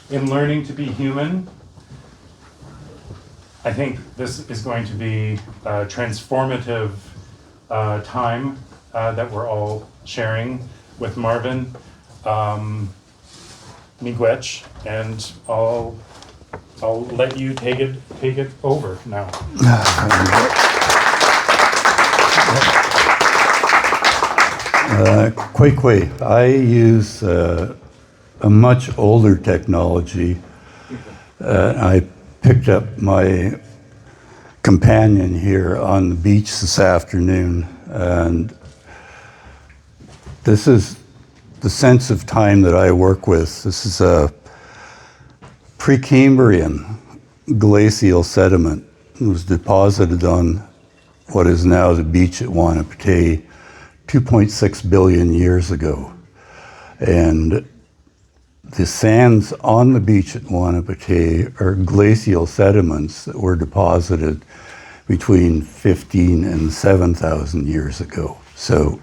in learning to be human. I think this is going to be a transformative time that we're all sharing with Marvyn, miigwech, and I'll let you take it over now. Quickly, I use a much older technology. I picked up my companion here on the beach this afternoon, and this is the sense of time that I work with. This is a Precambrian glacial sediment. It was deposited on what is now the beach at Wanapitei 2.6 billion years ago. And the sands on the beach at Wanapitei are glacial sediments that were deposited between 15 and 7,000 years ago. So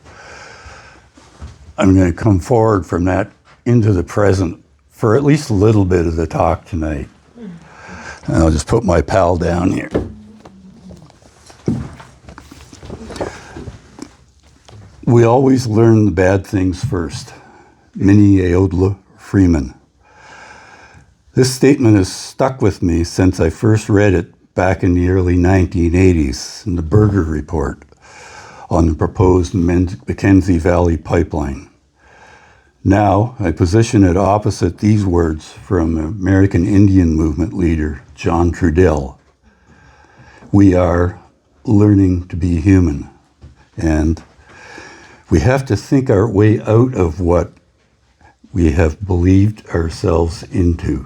I'm going to come forward from that into the present for at least a little bit of the talk tonight. And I'll just put my pal down here. We always learn the bad things first. Minnie Aodla Freeman. This statement has stuck with me since I first read it back in the early 1980s in the Berger Report on the proposed Mackenzie Valley Pipeline. Now, I position it opposite these words from American Indian Movement leader John Trudell. We are learning to be human, and we have to think our way out of what we have believed ourselves into.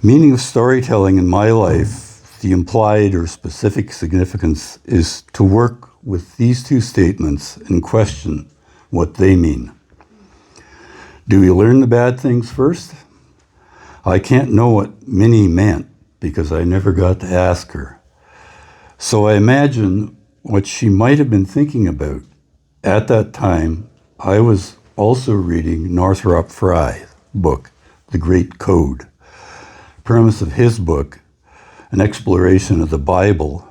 Meaning of storytelling in my life, the implied or specific significance is to work with these two statements and question what they mean. Do we learn the bad things first? I can't know what Minnie meant because I never got to ask her. So I imagine what she might have been thinking about. At that time, I was also reading Northrop Frye's book, The Great Code. The premise of his book, an exploration of the Bible,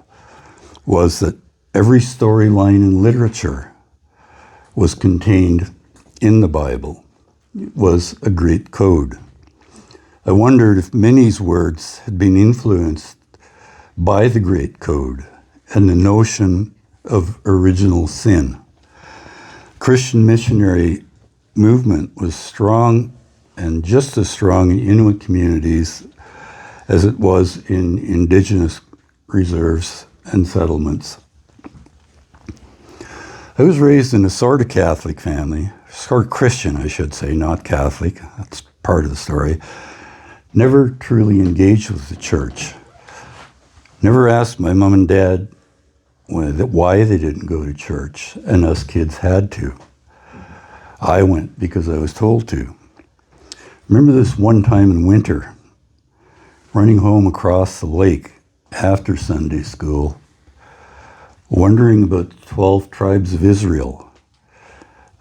was that every storyline in literature was contained in the Bible. It was a great code. I wondered if Minnie's words had been influenced by the Great Code and the notion of original sin. Christian missionary movement was strong and just as strong in Inuit communities as it was in indigenous reserves and settlements. I was raised in a sort of Catholic family, sort of Christian, I should say, not Catholic. That's part of the story. Never truly engaged with the church. Never asked my mom and dad why they didn't go to church, and us kids had to. I went because I was told to. Remember this one time in winter, running home across the lake after Sunday school, wondering about the 12 tribes of Israel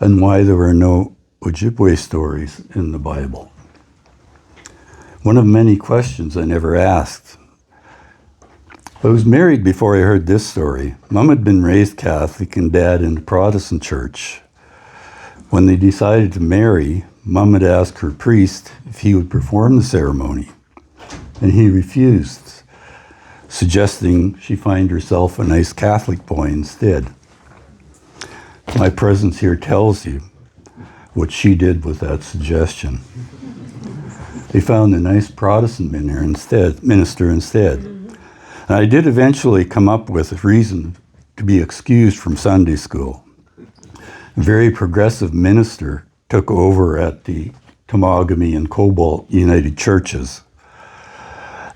and why there were no Ojibwe stories in the Bible. One of many questions I never asked. I was married before I heard this story. Mom had been raised Catholic and Dad in the Protestant church. When they decided to marry, Mom had asked her priest if he would perform the ceremony, and he refused, suggesting she find herself a nice Catholic boy instead. My presence here tells you what she did with that suggestion. They found a nice Protestant minister instead. And I did eventually come up with a reason to be excused from Sunday school. A very progressive minister took over at the Temagami and Cobalt United Churches.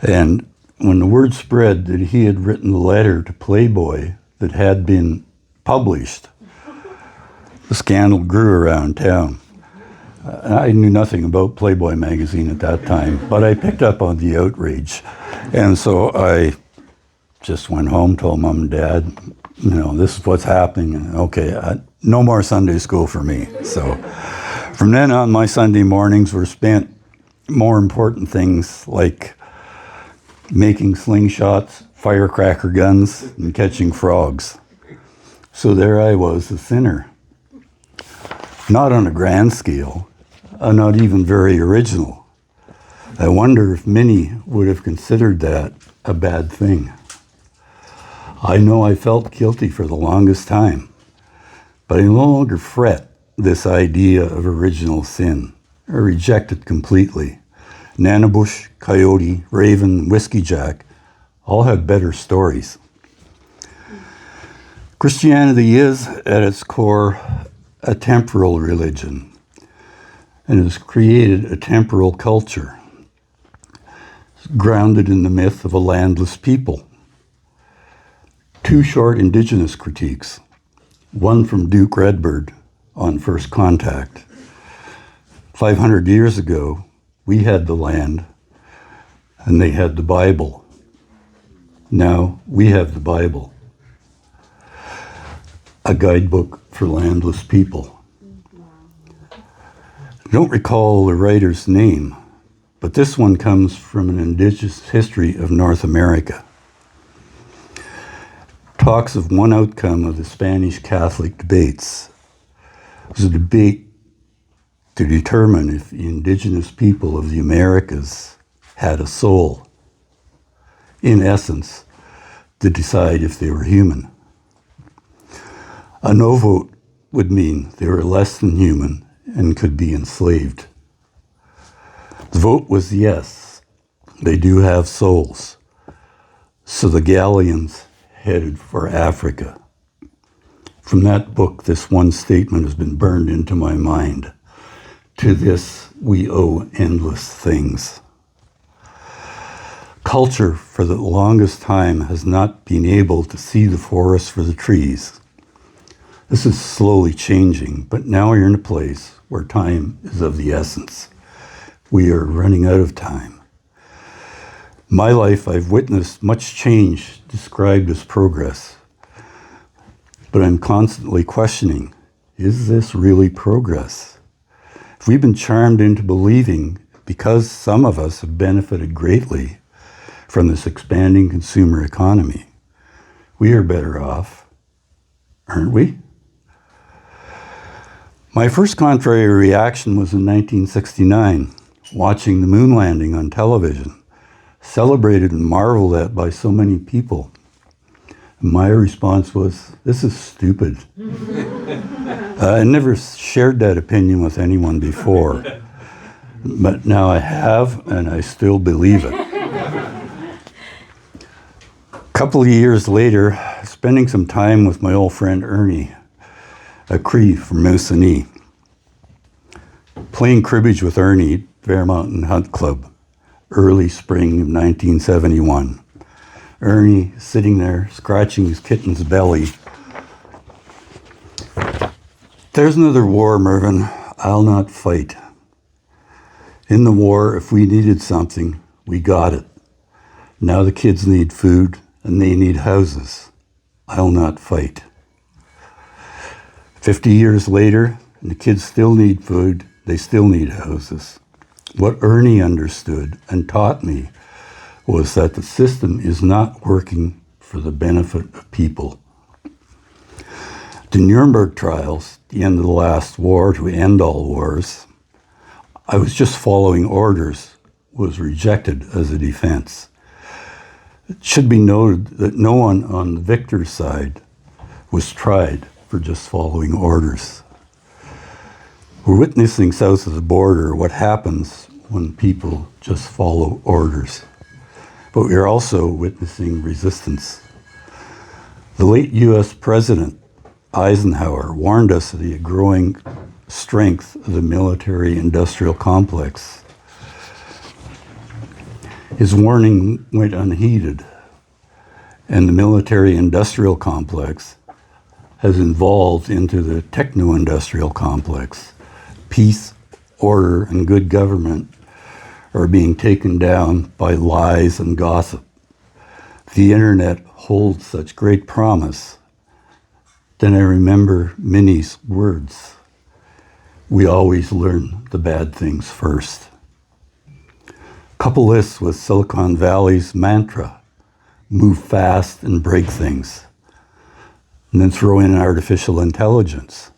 And when the word spread that he had written a letter to Playboy that had been published, the scandal grew around town. I knew nothing about Playboy magazine at that time, but I picked up on the outrage. And so I just went home, told Mom and Dad, this is what's happening. And okay, no more Sunday school for me. So from then on, my Sunday mornings were spent more important things like making slingshots, firecracker guns, and catching frogs. So there I was, a sinner. Not on a grand scale, not even very original. I wonder if many would have considered that a bad thing. I know I felt guilty for the longest time, but I no longer fret this idea of original sin. I reject it completely. Nanabush, Coyote, Raven, Whiskey Jack all have better stories. Christianity is, at its core, a temporal religion, and has created a temporal culture, grounded in the myth of a landless people. Two short Indigenous critiques, one from Duke Redbird on First Contact. 500 years ago, we had the land, and they had the Bible. Now we have the Bible, a guidebook for landless people. I don't recall the writer's name, but this one comes from an indigenous history of North America. Talks of one outcome of the Spanish Catholic debates. It was a debate to determine if the indigenous people of the Americas had a soul. In essence, to decide if they were human. A no vote would mean they were less than human and could be enslaved. The vote was yes, they do have souls. So the galleons headed for Africa. From that book, this one statement has been burned into my mind. To this, we owe endless things. Culture, for the longest time, has not been able to see the forest for the trees. This is slowly changing, but now we're in a place where time is of the essence. We are running out of time. In my life, I've witnessed much change described as progress, but I'm constantly questioning, is this really progress? If we've been charmed into believing, because some of us have benefited greatly from this expanding consumer economy, we are better off, aren't we? My first contrary reaction was in 1969, watching the moon landing on television, celebrated and marveled at by so many people. And my response was, this is stupid. I never shared that opinion with anyone before, but now I have, and I still believe it. A couple of years later, spending some time with my old friend Ernie, a Cree from Moosonee, playing cribbage with Ernie at Bear Mountain Hunt Club, early spring of 1971. Ernie sitting there, scratching his kitten's belly. There's another war, Marvyn. I'll not fight. In the war, if we needed something, we got it. Now the kids need food, and they need houses. I'll not fight. 50 years later, and the kids still need food, they still need houses. What Ernie understood and taught me was that the system is not working for the benefit of people. The Nuremberg trials, the end of the last war to end all wars, I was just following orders, was rejected as a defense. It should be noted that no one on the victor's side was tried for just following orders. We're witnessing south of the border what happens when people just follow orders. But we're also witnessing resistance. The late US President Eisenhower warned us of the growing strength of the military-industrial complex. His warning went unheeded, and the military-industrial complex has evolved into the techno-industrial complex. Peace, order, and good government are being taken down by lies and gossip. The internet holds such great promise. Then I remember Minnie's words. We always learn the bad things first. Couple this with Silicon Valley's mantra, move fast and break things. And then throw in artificial intelligence.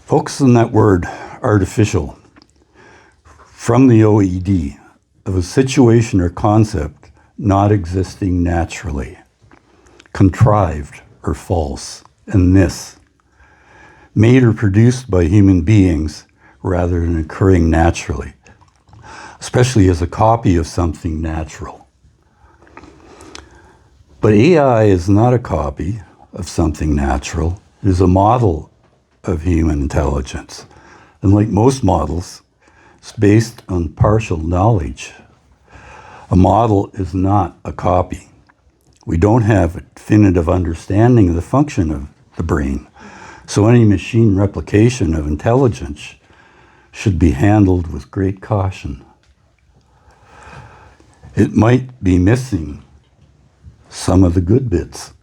Focus on that word, artificial. From the OED, of a situation or concept not existing naturally, contrived or false, and this, made or produced by human beings rather than occurring naturally, especially as a copy of something natural. But AI is not a copy of something natural. It is a model of human intelligence. And like most models, it's based on partial knowledge. A model is not a copy. We don't have a definitive understanding of the function of the brain. So any machine replication of intelligence should be handled with great caution. It might be missing some of the good bits.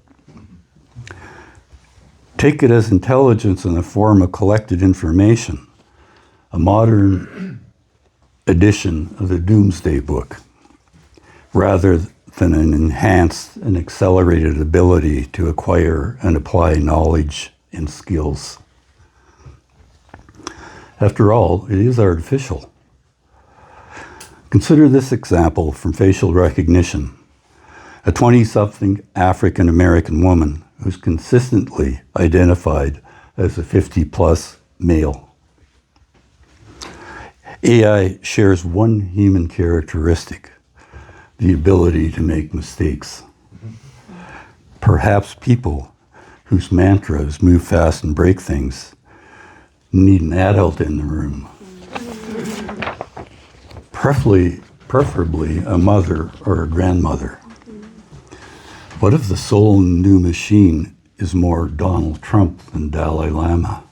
Take it as intelligence in the form of collected information, a modern edition of the Doomsday Book, rather than an enhanced and accelerated ability to acquire and apply knowledge and skills. After all, it is artificial. Consider this example from facial recognition. A 20-something African-American woman who's consistently identified as a 50-plus male. AI shares one human characteristic, the ability to make mistakes. Perhaps people whose mantra is move fast and break things need an adult in the room. Preferably a mother or a grandmother. What if the soul in the new machine is more Donald Trump than Dalai Lama?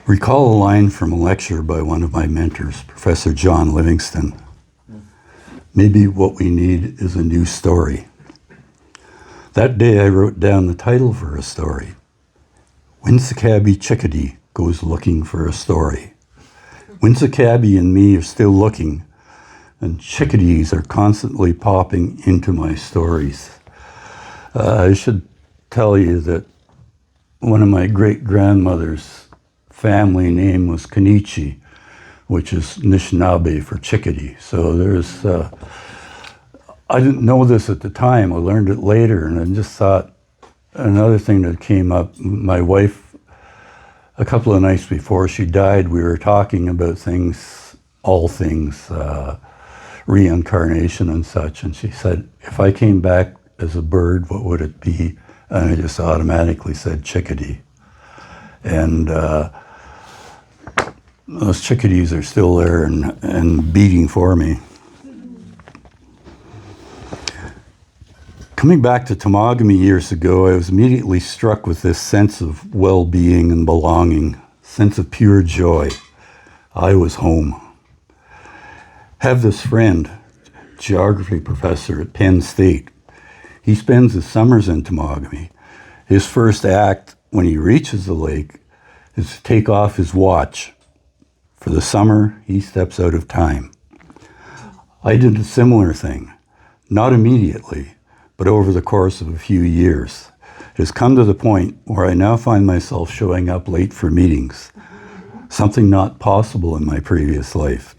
Recall a line from a lecture by one of my mentors, Professor John Livingston. Maybe what we need is a new story. That day I wrote down the title for a story. Winsacabby Chickadee Goes Looking for a Story. Winsacabby and me are still looking, and chickadees are constantly popping into my stories. I should tell you that one of my great-grandmother's family name was Kenichi, which is Anishinaabe for chickadee. So there's, I didn't know this at the time. I learned it later, and I just thought another thing that came up, my wife, a couple of nights before she died, we were talking about things, all things, reincarnation and such, and she said, if I came back as a bird, what would it be? And I just automatically said chickadee. And those chickadees are still there and beating for me. Coming back to Temagami years ago, I was immediately struck with this sense of well-being and belonging, sense of pure joy. I was home. Have this friend, geography professor at Penn State. He spends his summers in Temagami. His first act when he reaches the lake is to take off his watch. For the summer, he steps out of time. I did a similar thing, not immediately, but over the course of a few years. It has come to the point where I now find myself showing up late for meetings, something not possible in my previous life.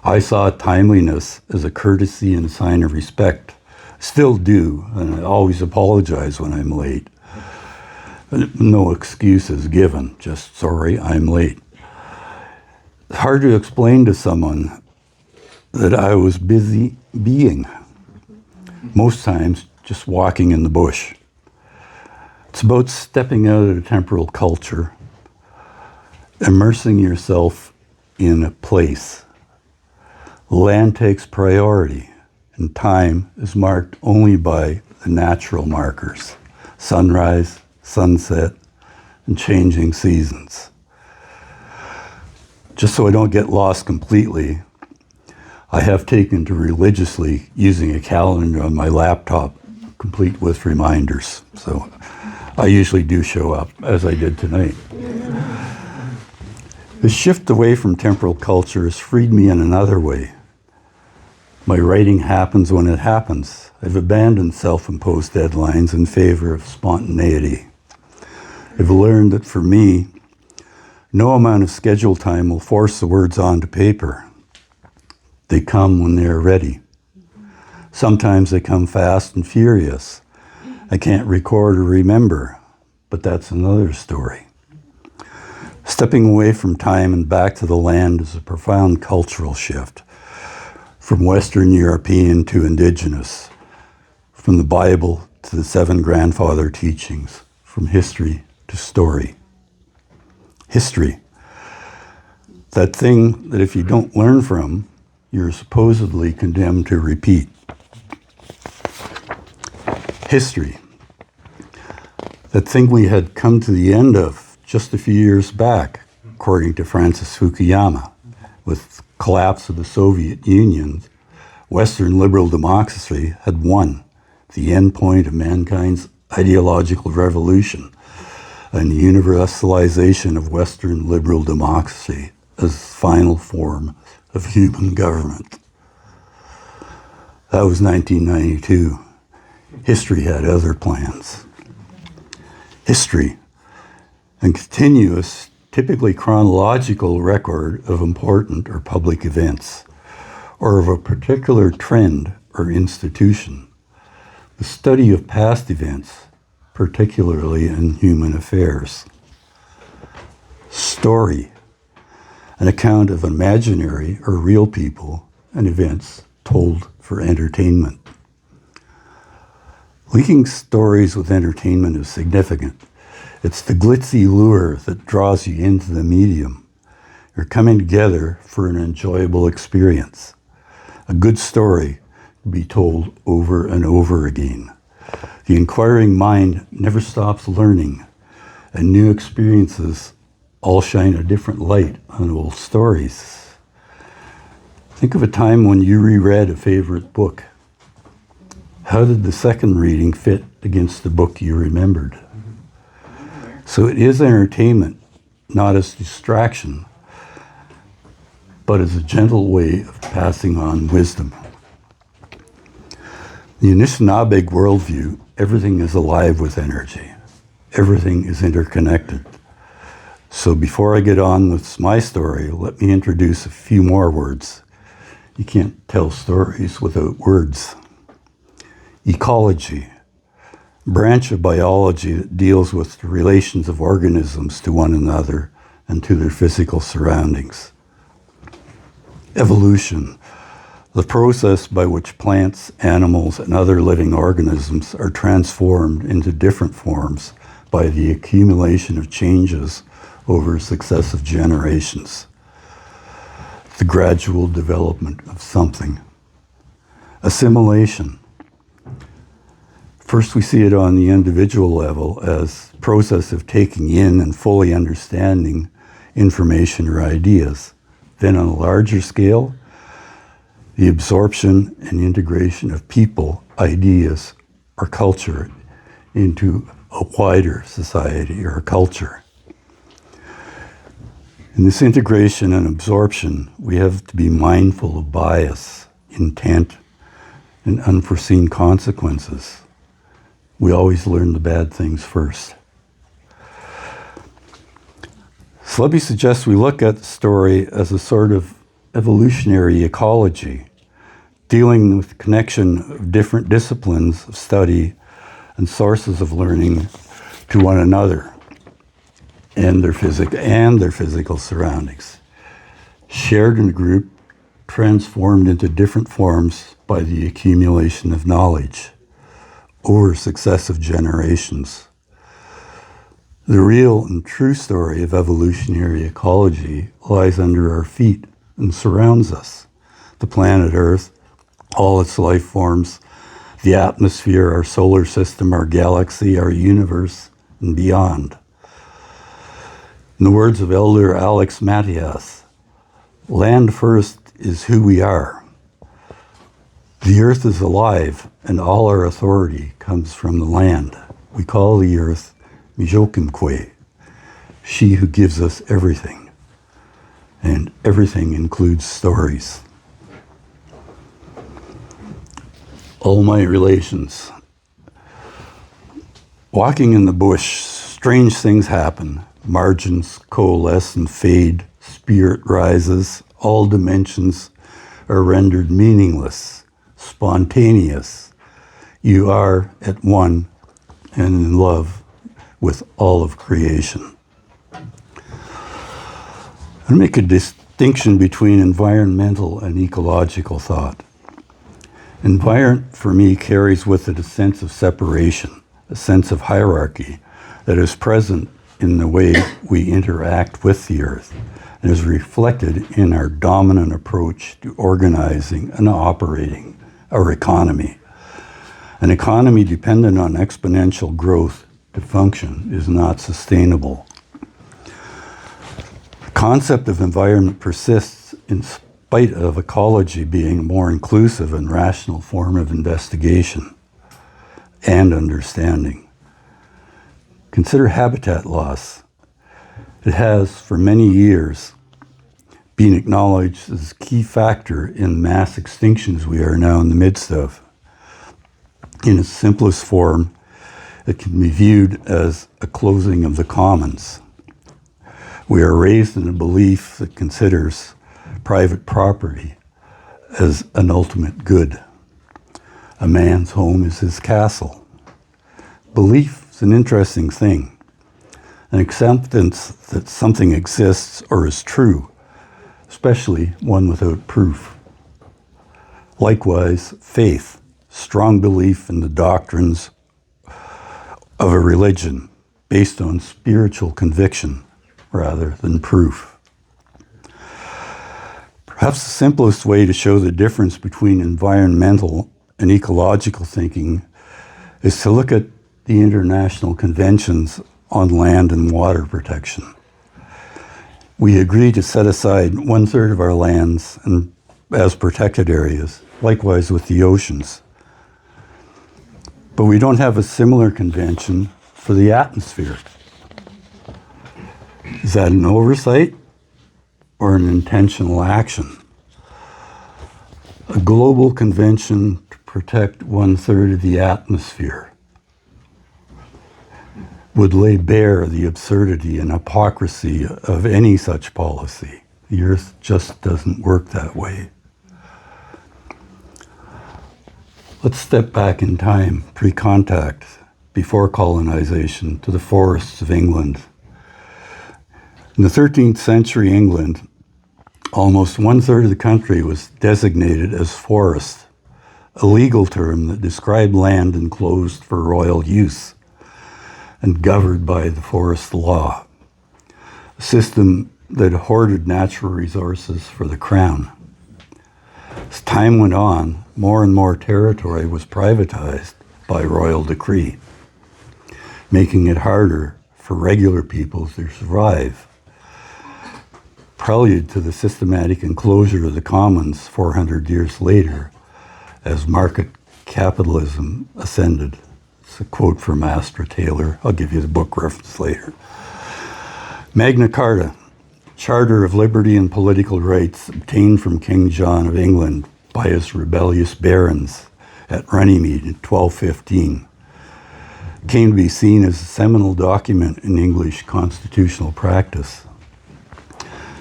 I saw timeliness as a courtesy and a sign of respect. Still do, and I always apologize when I'm late. No excuses given, just sorry, I'm late. It's hard to explain to someone that I was busy being. Most times, just walking in the bush. It's about stepping out of the temporal culture, immersing yourself in a place. Land takes priority, and time is marked only by the natural markers, sunrise, sunset, and changing seasons. Just so I don't get lost completely, I have taken to religiously using a calendar on my laptop, complete with reminders. So I usually do show up, as I did tonight. The shift away from temporal culture has freed me in another way. My writing happens when it happens. I've abandoned self-imposed deadlines in favor of spontaneity. I've learned that for me, no amount of schedule time will force the words onto paper. They come when they are ready. Sometimes they come fast and furious. I can't record or remember, but that's another story. Stepping away from time and back to the land is a profound cultural shift, from Western European to Indigenous, from the Bible to the 7 grandfather teachings, from history to story. History, that thing that if you don't learn from, you're supposedly condemned to repeat. History, that thing we had come to the end of just a few years back, according to Francis Fukuyama. With the collapse of the Soviet Union, Western liberal democracy had won the end point of mankind's ideological revolution and the universalization of Western liberal democracy as final form of human government. That was 1992. History had other plans. History, a continuous, typically chronological record of important or public events, or of a particular trend or institution. The study of past events, particularly in human affairs. Story, an account of imaginary or real people and events told for entertainment. Linking stories with entertainment is significant. It's the glitzy lure that draws you into the medium. You're coming together for an enjoyable experience. A good story can be told over and over again. The inquiring mind never stops learning, and new experiences all shine a different light on old stories. Think of a time when you reread a favorite book. How did the second reading fit against the book you remembered? So it is entertainment, not as distraction, but as a gentle way of passing on wisdom. The Anishinaabe worldview, everything is alive with energy. Everything is interconnected. So before I get on with my story, let me introduce a few more words. You can't tell stories without words. Ecology, a branch of biology that deals with the relations of organisms to one another and to their physical surroundings. Evolution, the process by which plants, animals, and other living organisms are transformed into different forms by the accumulation of changes over successive generations. The gradual development of something. Assimilation. First, we see it on the individual level as the process of taking in and fully understanding information or ideas. Then on a larger scale, the absorption and integration of people, ideas, or culture into a wider society or culture. In this integration and absorption, we have to be mindful of bias, intent, and unforeseen consequences. We always learn the bad things first. So let me suggest we look at the story as a sort of evolutionary ecology, dealing with the connection of different disciplines of study and sources of learning to one another and their physical surroundings. Shared in a group, transformed into different forms by the accumulation of knowledge over successive generations. The real and true story of evolutionary ecology lies under our feet and surrounds us. The planet Earth, all its life forms, the atmosphere, our solar system, our galaxy, our universe, and beyond. In the words of Elder Alex Matias, land first is who we are. The earth is alive, and all our authority comes from the land. We call the earth Mijokimkwe, she who gives us everything. and everything includes stories. All my relations. Walking in the bush, strange things happen. Margins coalesce and fade, spirit rises, all dimensions are rendered meaningless, spontaneous. You are at one and in love with all of creation. I make a distinction between environmental and ecological thought. Environment, for me, carries with it a sense of separation, a sense of hierarchy that is present in the way we interact with the earth and is reflected in our dominant approach to organizing and operating our economy. An economy dependent on exponential growth to function is not sustainable. The concept of environment persists in spite of ecology being a more inclusive and rational form of investigation and understanding. Consider habitat loss. It has, for many years, been acknowledged as a key factor in mass extinctions we are now in the midst of. In its simplest form, it can be viewed as a closing of the commons. We are raised in a belief that considers private property as an ultimate good. A man's home is his castle. Belief is an interesting thing. An acceptance that something exists or is true, especially one without proof. Likewise, faith, strong belief in the doctrines of a religion based on spiritual conviction rather than proof. Perhaps the simplest way to show the difference between environmental and ecological thinking is to look at the international conventions on land and water protection. We agree to set aside 1/3 of our lands as protected areas, likewise with the oceans. But we don't have a similar convention for the atmosphere. Is that an oversight or an intentional action? A global convention to protect 1/3 of the atmosphere would lay bare the absurdity and hypocrisy of any such policy. The earth just doesn't work that way. Let's step back in time, pre-contact, before colonization, to the forests of England. In the 13th century England, almost 1/3 of the country was designated as forest, a legal term that described land enclosed for royal use and governed by the forest law, a system that hoarded natural resources for the crown. As time went on, more and more territory was privatized by royal decree, making it harder for regular people to survive. Prelude to the systematic enclosure of the commons 400 years later as market capitalism ascended. It's a quote from Astra Taylor. I'll give you the book reference later. Magna Carta, Charter of Liberty and Political Rights, obtained from King John of England by his rebellious barons at Runnymede in 1215, came to be seen as a seminal document in English constitutional practice.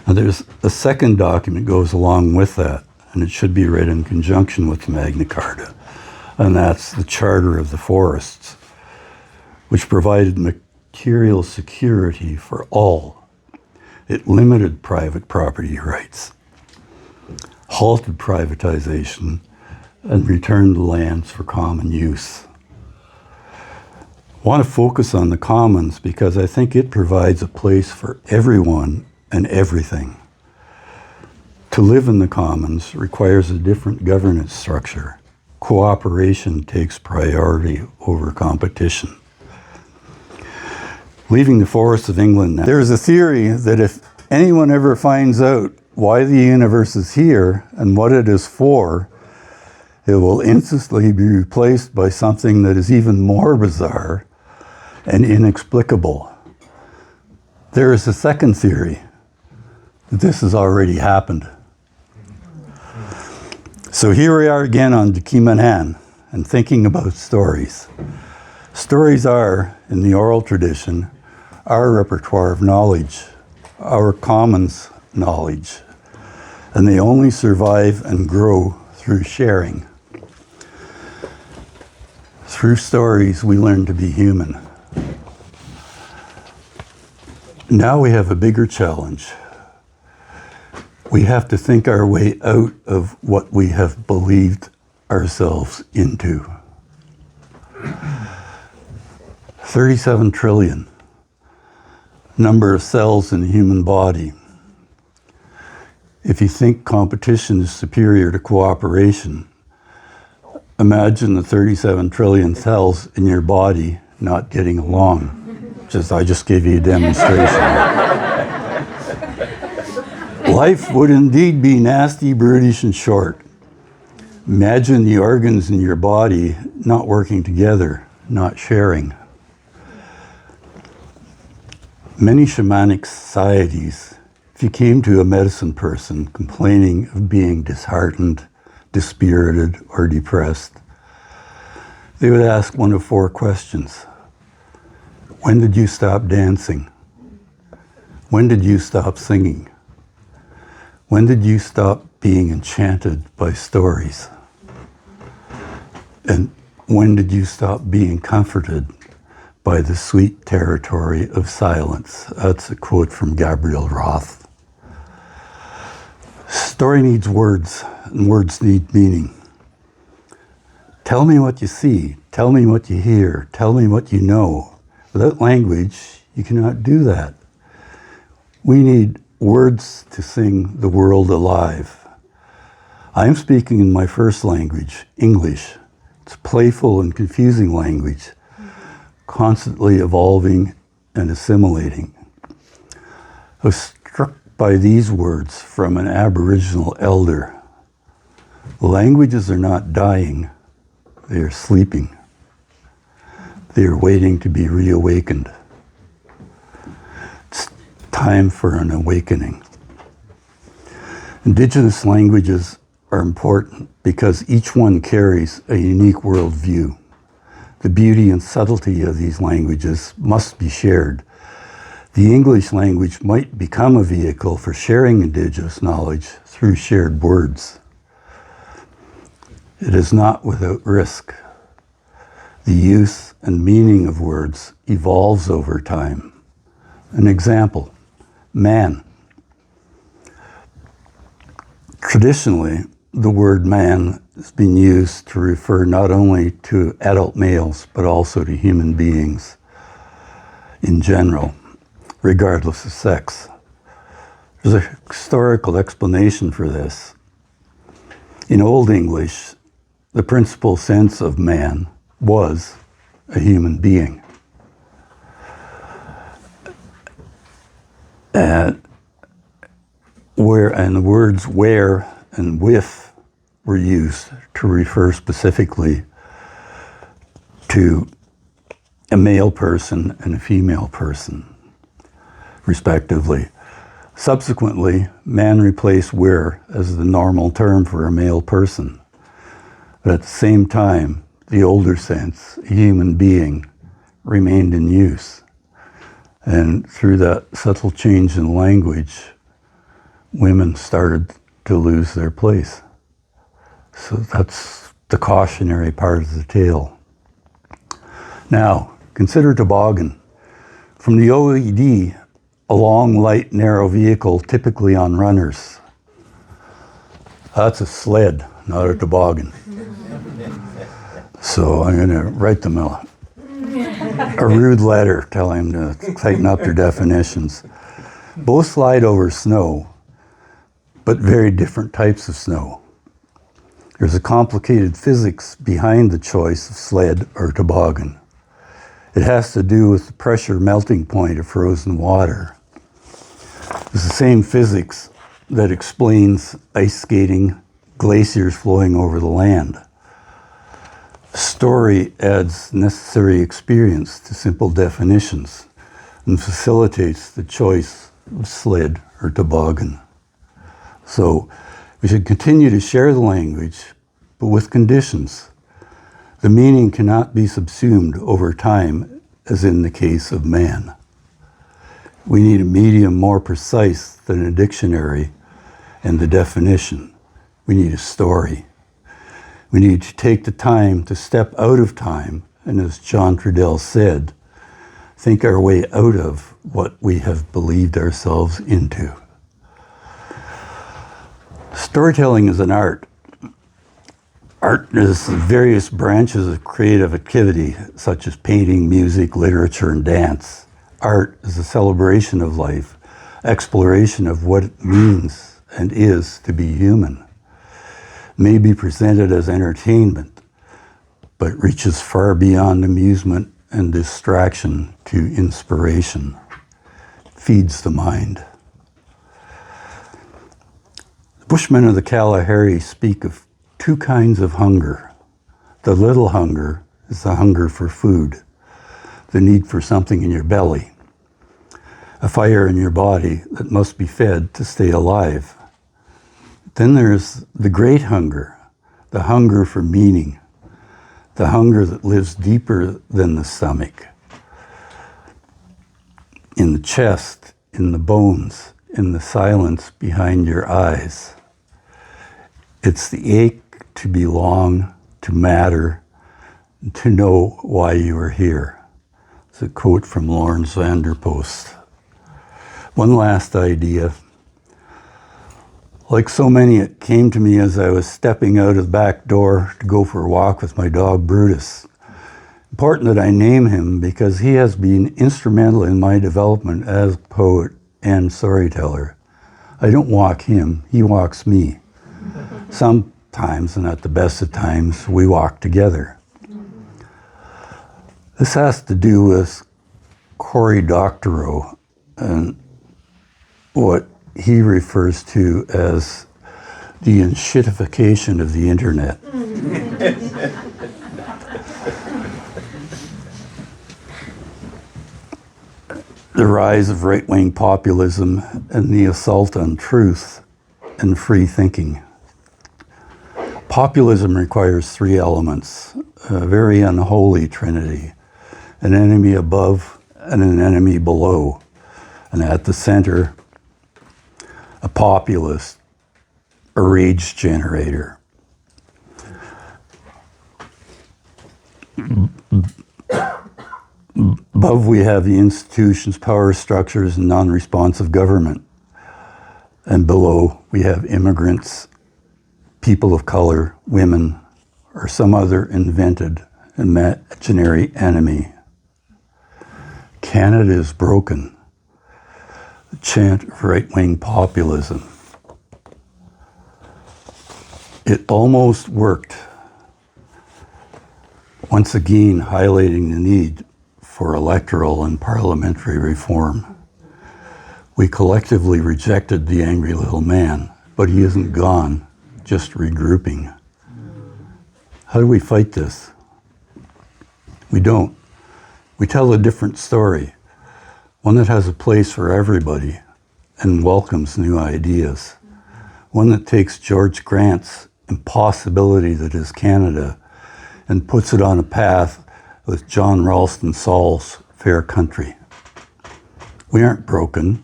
Now there's a second document goes along with that, and it should be read in conjunction with the Magna Carta, and that's the Charter of the Forests, which provided material security for all. It limited private property rights, halted privatization, and returned lands for common use. I want to focus on the commons because I think it provides a place for everyone and everything. To live in the commons requires a different governance structure. Cooperation takes priority over competition. Leaving the forests of England now, there's a theory that if anyone ever finds out why the universe is here and what it is for, it will instantly be replaced by something that is even more bizarre and inexplicable. There is a second theory. that this has already happened. So here we are again on Dukimanan and thinking about stories. Stories are, in the oral tradition, our repertoire of knowledge, our commons knowledge, and they only survive and grow through sharing. Through stories, we learn to be human. Now we have a bigger challenge. We have to think our way out of what we have believed ourselves into. 37 trillion, number of cells in the human body. If you think competition is superior to cooperation, imagine the 37 trillion cells in your body not getting along. I just gave you a demonstration. Life would indeed be nasty, brutish, and short. Imagine the organs in your body not working together, not sharing. Many shamanic societies, if you came to a medicine person complaining of being disheartened, dispirited, or depressed, they would ask one of 4 questions. When did you stop dancing? When did you stop singing? When did you stop being enchanted by stories? And when did you stop being comforted by the sweet territory of silence? That's a quote from Gabriel Roth. Story needs words, and words need meaning. Tell me what you see, tell me what you hear, tell me what you know. Without language, you cannot do that. We need words to sing the world alive. I'm speaking in my first language, English. It's a playful and confusing language, constantly evolving and assimilating. I was struck by these words from an Aboriginal elder. Languages are not dying, they are sleeping. They are waiting to be reawakened. It's time for an awakening. Indigenous languages are important because each one carries a unique worldview. The beauty and subtlety of these languages must be shared. The English language might become a vehicle for sharing Indigenous knowledge through shared words. It is not without risk. The use and meaning of words evolves over time. An example, man. Traditionally, the word man has been used to refer not only to adult males, but also to human beings in general, regardless of sex. There's a historical explanation for this. In Old English, the principal sense of man was a human being. And the words where and with were used to refer specifically to a male person and a female person, respectively. Subsequently, man replaced where as the normal term for a male person. But at the same time, the older sense, a human being, remained in use. And through that subtle change in language, women started to lose their place. So that's the cautionary part of the tale. Now, consider toboggan. From the OED, a long, light, narrow vehicle typically on runners. That's a sled, not a toboggan. So I'm going to write them a rude letter telling them to tighten up their definitions. Both slide over snow, but very different types of snow. There's a complicated physics behind the choice of sled or toboggan. It has to do with the pressure melting point of frozen water. It's the same physics that explains ice skating, glaciers flowing over the land. Story adds necessary experience to simple definitions and facilitates the choice of sled or toboggan. So we should continue to share the language, but with conditions. The meaning cannot be subsumed over time, as in the case of man. We need a medium more precise than a dictionary and the definition. We need a story. We need to take the time to step out of time, and as John Trudell said, think our way out of what we have believed ourselves into. Storytelling is an art. Art is various branches of creative activity, such as painting, music, literature, and dance. Art is a celebration of life, exploration of what it means and is to be human. It may be presented as entertainment, but reaches far beyond amusement and distraction to inspiration. It feeds the mind. The Bushmen of the Kalahari speak of two kinds of hunger. The little hunger is the hunger for food, the need for something in your belly, a fire in your body that must be fed to stay alive. Then there's the great hunger, the hunger for meaning, the hunger that lives deeper than the stomach, in the chest, in the bones, in the silence behind your eyes. It's the ache to belong, to matter, to know why you are here. It's a quote from Lawrence Vanderpost. One last idea. Like so many, it came to me as I was stepping out of the back door to go for a walk with my dog Brutus. Important that I name him because he has been instrumental in my development as poet and storyteller. I don't walk him, he walks me. Sometimes, and at the best of times, we walk together. This has to do with Cory Doctorow and what he refers to as the enshittification of the internet. The rise of right-wing populism and the assault on truth and free thinking. Populism requires three elements, a very unholy trinity, an enemy above and an enemy below, and at the center, a populist, a rage generator. Above we have the institutions, power structures, and non-responsive government. And below we have immigrants, people of color, women, or some other invented imaginary enemy. Canada is broken. The chant of right-wing populism. It almost worked, once again highlighting the need for electoral and parliamentary reform. We collectively rejected the angry little man, but he isn't gone, just regrouping. How do we fight this? We don't. We tell a different story, one that has a place for everybody and welcomes new ideas, one that takes George Grant's impossibility that is Canada and puts it on a path with John Ralston Saul's Fair Country. We aren't broken.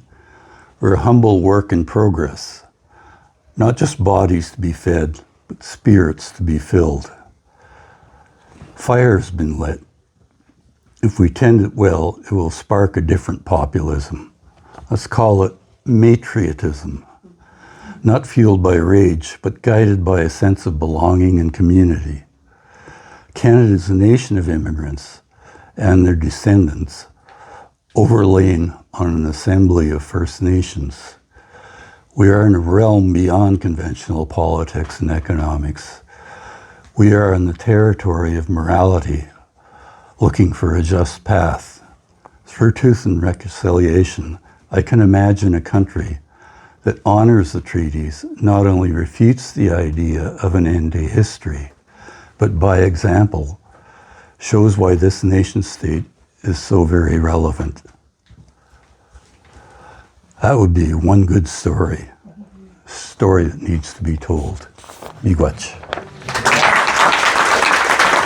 We're a humble work in progress. Not just bodies to be fed, but spirits to be filled. Fire has been lit. If we tend it well, it will spark a different populism. Let's call it matriotism. Not fueled by rage, but guided by a sense of belonging and community. Canada is a nation of immigrants and their descendants, overlain on an assembly of First Nations. We are in a realm beyond conventional politics and economics. We are in the territory of morality, looking for a just path. Through truth and reconciliation, I can imagine a country that honors the treaties, not only refutes the idea of an end to history, but by example, shows why this nation state is so very relevant. That would be one good story. Story that needs to be told. Miigwech.